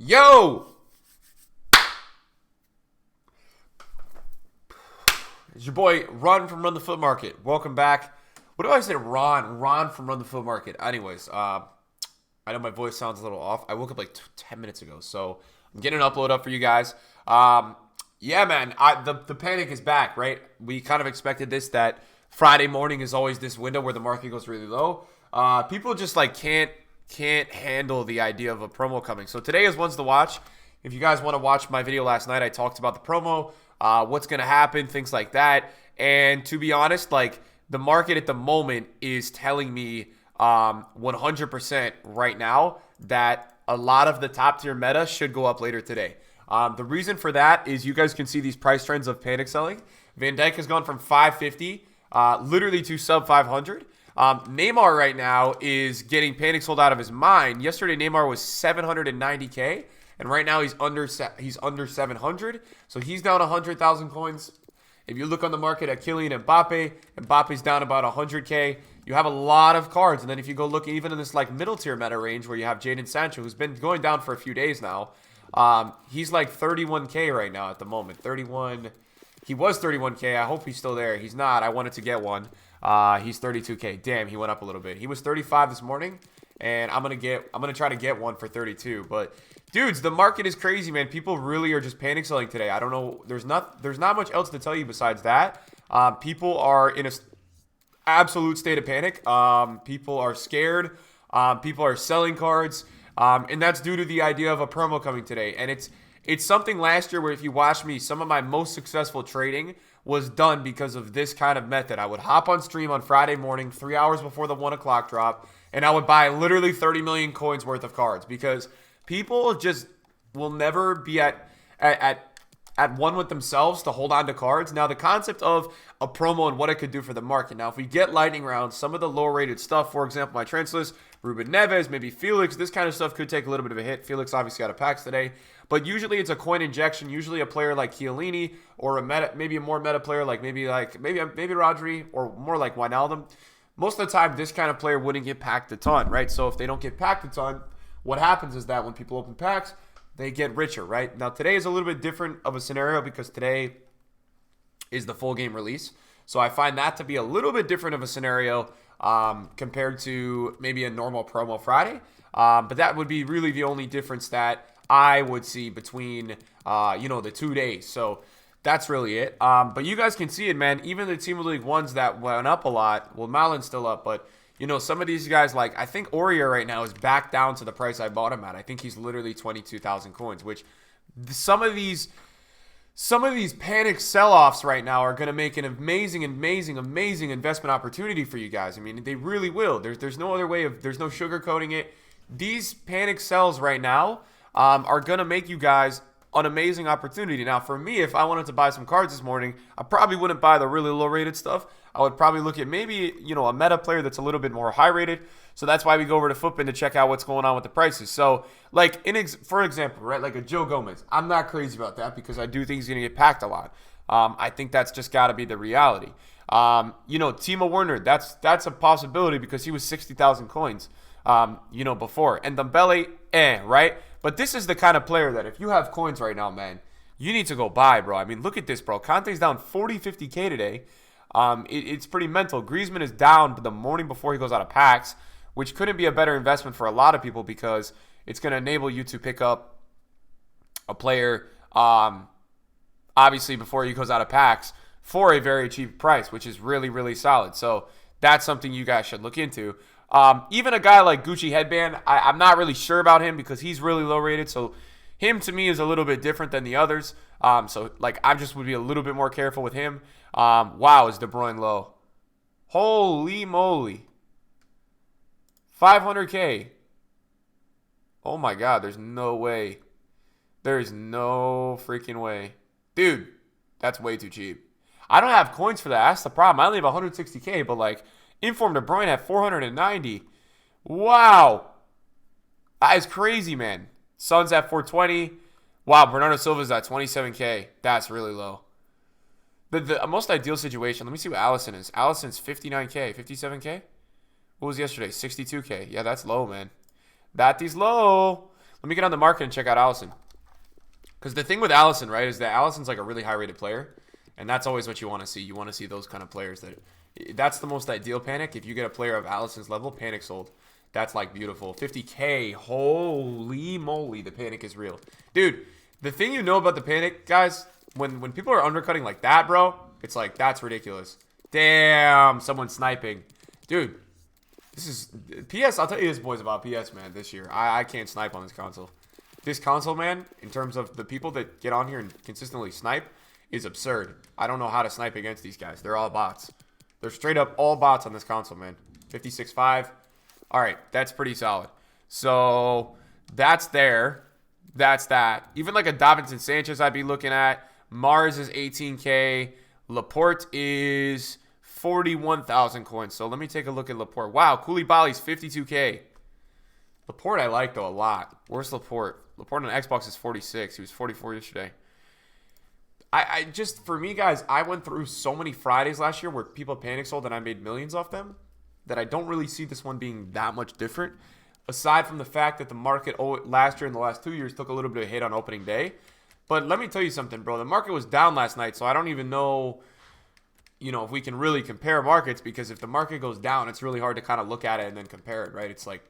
Yo! It's your boy Ron from Run the Foot Market. Welcome back. What do I say, Ron? Ron from Run the Foot Market. Anyways, I know my voice sounds a little off. I woke up like 10 minutes ago, so I'm getting an upload up for you guys. Yeah, man, the panic is back, right? We kind of expected this, that Friday morning is always this window where the market goes really low. People just like can't handle the idea of a promo coming. So today is ones to watch. If you guys want to watch my video last night, I talked about the promo, what's going to happen, things like that. And to be honest, like the market at the moment is telling me 100% right now that a lot of the top tier meta should go up later today. The reason for that is you guys can see these price trends of panic selling. Van Dijk has gone from 550 literally to sub 500. Neymar right now is getting panic sold out of his mind. Yesterday, Neymar was 790K, and right now he's under 700. So he's down 100,000 coins. If you look on the market at Kylian Mbappe, Mbappe's down about 100K. You have a lot of cards, and then if you go look even in this like middle tier meta range where you have Jadon Sancho, who's been going down for a few days now, he's like 31K right now at the moment. 31. He was 31K. I hope he's still there. He's not. I wanted to get one. He's 32K. Damn, he went up a little bit. He was 35 this morning, and I'm gonna try to get one for 32. But dudes, the market is crazy, man. People really are just panic selling today. I don't know. There's not much else to tell you besides that. People are in a absolute state of panic. People are scared. People are selling cards, and that's due to the idea of a promo coming today. And it's something last year where if you watch me, some of my most successful trading was done because of this kind of method. I would hop on stream on Friday morning, 3 hours before the 1 o'clock drop, and I would buy literally 30 million coins worth of cards because people just will never be at one with themselves to hold on to cards. Now, the concept of a promo and what it could do for the market. Now, if we get lightning rounds, some of the lower-rated stuff, for example, my trends list, Ruben Neves, maybe Felix, this kind of stuff could take a little bit of a hit. Felix obviously got a packs today. But usually it's a coin injection. Usually a player like Chiellini or maybe a more meta player like maybe Rodri or more like Wijnaldum. Most of the time, this kind of player wouldn't get packed a ton, right? So if they don't get packed a ton, what happens is that when people open packs, they get richer, right? Now, today is a little bit different of a scenario because today is the full game release. So I find that to be a little bit different of a scenario compared to maybe a normal promo Friday. But that would be really the only difference that I would see between, the 2 days. So that's really it. But you guys can see it, man. Even the Team of the League ones that went up a lot, well, Malin's still up, but some of these guys, like I think Aurier right now is back down to the price I bought him at. I think he's literally 22,000 coins, which some of these panic sell-offs right now are going to make an amazing investment opportunity for you guys. I mean, they really will. There's no other way there's no sugarcoating it. These panic sells right now are going to make you guys an amazing opportunity. Now, for me, if I wanted to buy some cards this morning, I probably wouldn't buy the really low-rated stuff. I would probably look at maybe, a meta player that's a little bit more high-rated. So that's why we go over to Footbin to check out what's going on with the prices. So, like, for example, right, like a Joe Gomez. I'm not crazy about that because I do think he's going to get packed a lot. I think that's just got to be the reality. Timo Werner, that's a possibility because he was 60,000 coins, before. And Dembele, right? But this is the kind of player that if you have coins right now, man, you need to go buy, bro. I mean, look at this, bro. Conte's down 40, 50K today. It's pretty mental. Griezmann is down the morning before he goes out of packs, which couldn't be a better investment for a lot of people because it's going to enable you to pick up a player, obviously, before he goes out of packs for a very cheap price, which is really, really solid. So that's something you guys should look into. Even a guy like Gucci Headband, I'm not really sure about him because he's really low rated. So him to me is a little bit different than the others. So like I just would be a little bit more careful with him. Wow, is De Bruyne low? Holy moly. 500K. Oh my God, there's no way. There's no freaking way. Dude, that's way too cheap. I don't have coins for that. That's the problem. I only have 160K, but like Inform De Bruyne at 490. Wow. That is crazy, man. Son's at 420. Wow, Bernardo Silva's at 27K. That's really low. The most ideal situation, let me see what Allison is. Allison's 59K, 57K? What was yesterday? 62K. Yeah, that's low, man. That is low. Let me get on the market and check out Allison. Because the thing with Allison, right, is that Allison's like a really high-rated player, and that's always what you want to see. You want to see those kind of players. That's the most ideal panic. If you get a player of Allison's level, panic sold. That's like beautiful. 50K. Holy moly, the panic is real. Dude, the thing you know about the panic, guys, when people are undercutting like that, bro, it's like, that's ridiculous. Damn, someone's sniping. Dude, this is... PS, I'll tell you this, boys, about PS, man, this year. I can't snipe on this console. This console, man, in terms of the people that get on here and consistently snipe, is absurd. I don't know how to snipe against these guys. They're all bots. They're straight up all bots on this console, man. 56.5. All right, that's pretty solid. So that's there. That's that. Even like a Davinson Sanchez I'd be looking at. Mars is 18K. Laporte is 41,000 coins. So let me take a look at Laporte. Wow, Koulibaly's 52K. Laporte I like, though, a lot. Where's Laporte? Laporte on Xbox is 46. He was 44 yesterday. I just, for me, guys, I went through so many Fridays last year where people panic sold and I made millions off them that I don't really see this one being that much different. Aside from the fact that the market last year and the last 2 years took a little bit of a hit on opening day. But let me tell you something, bro. The market was down last night, so I don't even know, if we can really compare markets, because if the market goes down, it's really hard to kind of look at it and then compare it, right? It's like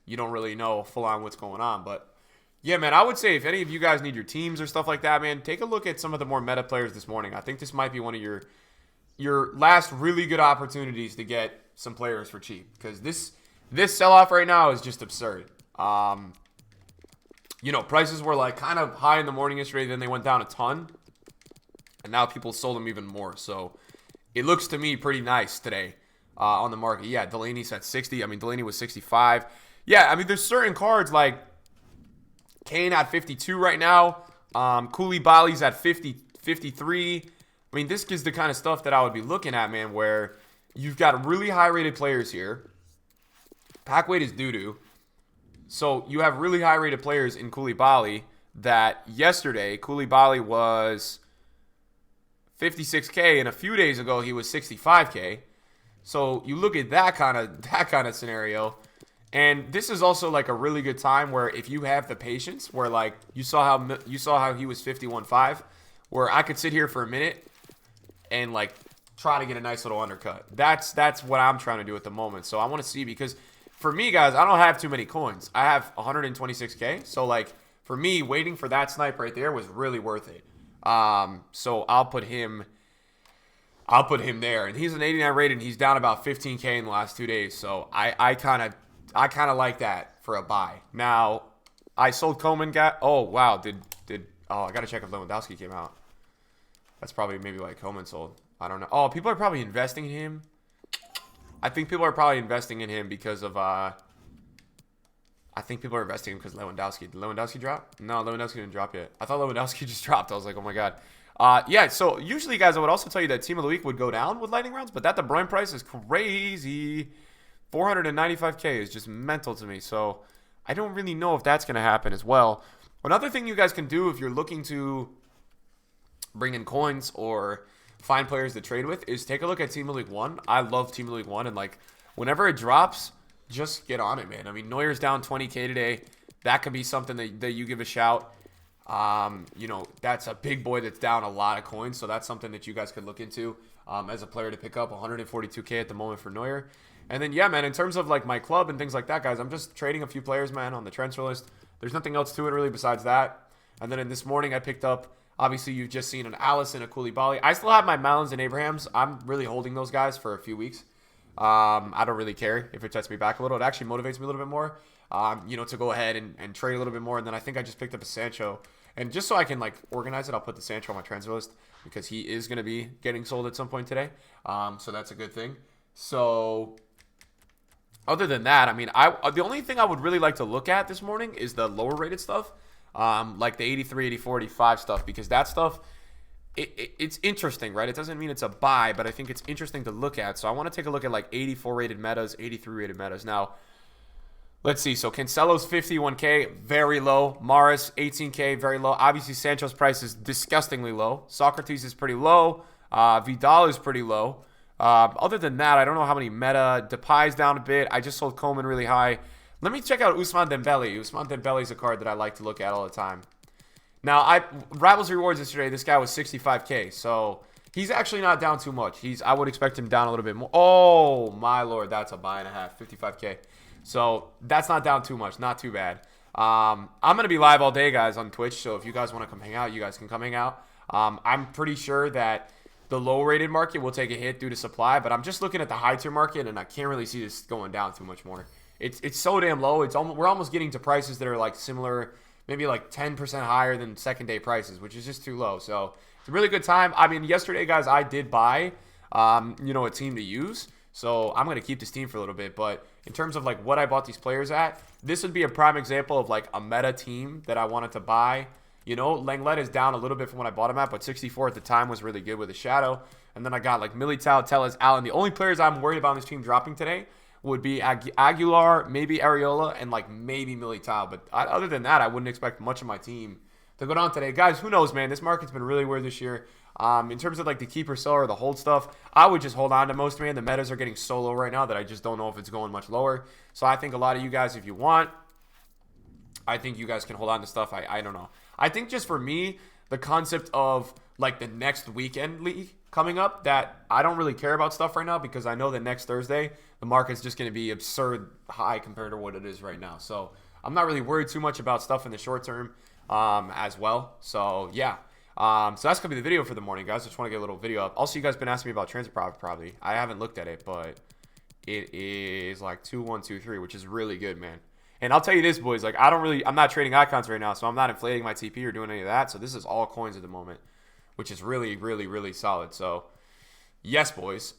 you don't really know full on what's going on. But yeah, man, I would say if any of you guys need your teams or stuff like that, man, take a look at some of the more meta players this morning. I think this might be one of your last really good opportunities to get some players for cheap, because this sell-off right now is just absurd. Prices were like kind of high in the morning yesterday, then they went down a ton, and now people sold them even more. So it looks to me pretty nice today on the market. Yeah, Delaney's at 60. I mean, Delaney was 65. Yeah, I mean, there's certain cards like Kane at 52 right now. Koulibaly's at 53. I mean, this is the kind of stuff that I would be looking at, man, where you've got really high-rated players here. Pack weight is doo-doo. So you have really high-rated players in Koulibaly that yesterday, Koulibaly was 56K, and a few days ago he was 65K. So you look at that kind of scenario. And this is also like a really good time where if you have the patience, where like you saw how he was 51.5, where I could sit here for a minute and like try to get a nice little undercut. That's what I'm trying to do at the moment. So I want to see, because for me, guys, I don't have too many coins. I have 126K. So like for me, waiting for that snipe right there was really worth it. So I'll put him there, and he's an 89 rated, and he's down about 15K in the last 2 days. So I kind of like that for a buy. Now, I sold Coleman. Oh, wow. I got to check if Lewandowski came out. That's probably maybe why Coleman sold. I don't know. Oh, people are probably investing in him. I think people are probably investing in him because of, I think people are investing in him because Lewandowski. Did Lewandowski drop? No, Lewandowski didn't drop yet. I thought Lewandowski just dropped. I was like, oh my God. Yeah, so usually, guys, I would also tell you that Team of the Week would go down with lightning rounds, but that De Bruyne price is crazy. 495K is just mental to me. So I don't really know if that's going to happen as well. Another thing you guys can do if you're looking to bring in coins or find players to trade with is take a look at Team of League 1. I love Team of League 1, and like whenever it drops, just get on it, man. I mean, Neuer's down 20K today. That could be something that you give a shout. That's a big boy that's down a lot of coins, so that's something that you guys could look into as a player to pick up. 142K at the moment for Neuer. And then, yeah, man, in terms of like my club and things like that, guys, I'm just trading a few players, man, on the transfer list. There's nothing else to it really besides that. And then in this morning, I picked up, obviously, you've just seen an Allison, a Koulibaly. I still have my Malins and Abrahams. I'm really holding those guys for a few weeks. I don't really care if it sets me back a little. It actually motivates me a little bit more, to go ahead and trade a little bit more. And then I think I just picked up a Sancho. And just so I can, like, organize it, I'll put the Sancho on my transfer list because he is going to be getting sold at some point today. So that's a good thing. So other than that, I mean, the only thing I would really like to look at this morning is the lower rated stuff, like the 83, 84, 85 stuff, because that stuff, it's interesting, right? It doesn't mean it's a buy, but I think it's interesting to look at. So I want to take a look at like 84 rated metas, 83 rated metas. Now, let's see. So Cancelo's 51K, very low. Maris, 18K, very low. Obviously, Sancho's price is disgustingly low. Socrates is pretty low. Vidal is pretty low. Other than that, I don't know how many meta. Depay's down a bit. I just sold Coleman really high. Let me check out Ousmane Dembele. Ousmane Dembele is a card that I like to look at all the time. Now, Rivals Rewards yesterday, this guy was 65K, so he's actually not down too much. I would expect him down a little bit more. Oh, my lord, that's a buy and a half, 55K. So that's not down too much, not too bad. I'm going to be live all day, guys, on Twitch, so if you guys want to come hang out, you guys can come hang out. I'm pretty sure that the low-rated market will take a hit due to supply, but I'm just looking at the high-tier market, and I can't really see this going down too much more. It's so damn low. We're almost getting to prices that are like similar, maybe like 10% higher than second-day prices, which is just too low. So it's a really good time. I mean, yesterday, guys, I did buy, a team to use. So I'm going to keep this team for a little bit. But in terms of like what I bought these players at, this would be a prime example of like a meta team that I wanted to buy. Lenglet is down a little bit from what I bought him at, but 64 at the time was really good with a shadow. And then I got like Militao, Telles, Allen. The only players I'm worried about in this team dropping today would be Aguilar, maybe Areola, and like maybe Militao. But other than that, I wouldn't expect much of my team to go down today. Guys, who knows, man? This market's been really weird this year. In terms of like the keep or sell or the hold stuff, I would just hold on to most, man. The metas are getting so low right now that I just don't know if it's going much lower. So I think a lot of you guys, if you want, I think you guys can hold on to stuff. I don't know. I think just for me, the concept of like the next weekend league coming up, that I don't really care about stuff right now because I know that next Thursday, the market's just going to be absurd high compared to what it is right now. So I'm not really worried too much about stuff in the short term as well. So yeah. So that's going to be the video for the morning, guys. I just want to get a little video up. Also, you guys been asking me about transfer profit probably. I haven't looked at it, but it is like 2123, which is really good, man. And I'll tell you this, boys, like I'm not trading icons right now, so I'm not inflating my TP or doing any of that. So this is all coins at the moment, which is really, really, really solid. So yes, boys.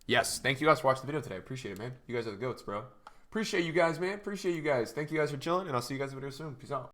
Yes, thank you guys for watching the video today. I appreciate it, man. You guys are the goats, bro. Appreciate you guys, man. Appreciate you guys. Thank you guys for chilling, and I'll see you guys in the video soon. Peace out.